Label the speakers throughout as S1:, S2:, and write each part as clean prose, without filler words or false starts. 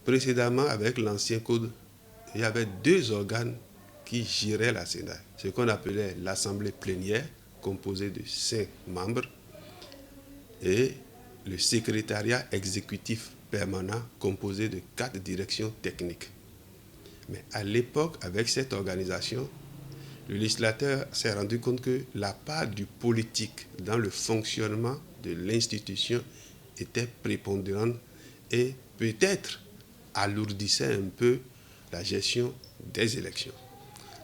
S1: précédemment, avec l'ancien code, il y avait deux organes qui géraient la Sénat. Ce qu'on appelait l'Assemblée plénière, composée de 5 membres, et le secrétariat exécutif permanent, composé de 4 directions techniques. Mais à l'époque, avec cette organisation, le législateur s'est rendu compte que la part du politique dans le fonctionnement de l'institution était prépondérante et peut-être alourdissait un peu la gestion des élections.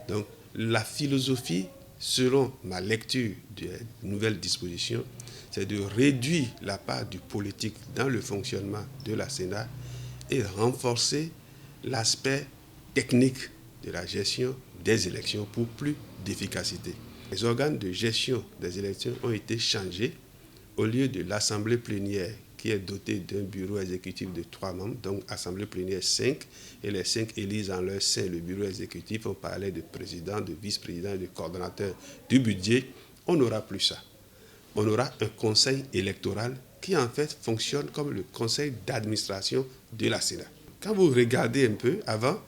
S1: Donc la philosophie, selon ma lecture des nouvelles dispositions, c'est de réduire la part du politique dans le fonctionnement de la Sénat et renforcer l'aspect technique de la gestion des élections pour plus d'efficacité. Les organes de gestion des élections ont été changés. Au lieu de l'Assemblée plénière qui est dotée d'un bureau exécutif de 3 membres, donc Assemblée plénière 5, et les 5 élisent en leur sein le bureau exécutif, on parlait de président, de vice-président et de coordonnateur du budget, on n'aura plus ça. On aura un conseil électoral qui en fait fonctionne comme le conseil d'administration de la Sénat. Quand vous regardez un peu, avant,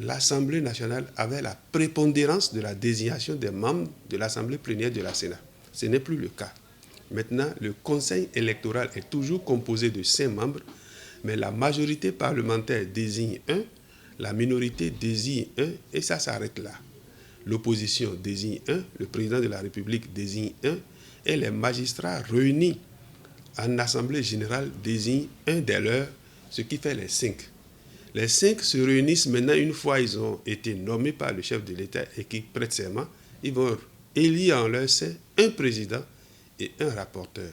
S1: l'Assemblée nationale avait la prépondérance de la désignation des membres de l'Assemblée plénière de la Sénat. Ce n'est plus le cas. Maintenant, le conseil électoral est toujours composé de 5 membres, mais la majorité parlementaire désigne un, la minorité désigne un, et ça s'arrête là. L'opposition désigne un, le président de la République désigne un, et les magistrats réunis en assemblée générale désignent un des leurs, ce qui fait les 5. Les 5 se réunissent maintenant une fois ils ont été nommés par le chef de l'État et qui prêtent serment. Ils vont élire en leur sein un président et un rapporteur.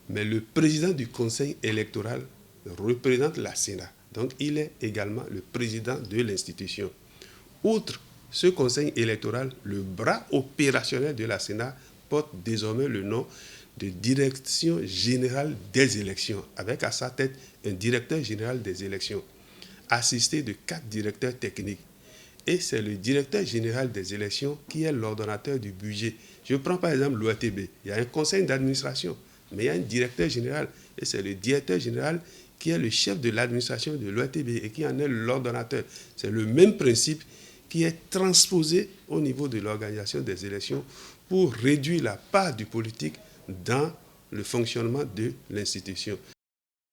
S1: Mais le président du conseil électoral représente la Sénat. Donc il est également le président de l'institution. Outre ce conseil électoral, le bras opérationnel de la Sénat porte désormais le nom de Direction générale des élections, avec à sa tête un directeur général des élections, assisté de 4 directeurs techniques. Et c'est le directeur général des élections qui est l'ordonnateur du budget. Je prends par exemple l'OATB. Il y a un conseil d'administration, mais il y a un directeur général. Et c'est le directeur général qui est le chef de l'administration de l'OATB et qui en est l'ordonnateur. C'est le même principe qui est transposé au niveau de l'organisation des élections pour réduire la part du politique dans le fonctionnement de l'institution.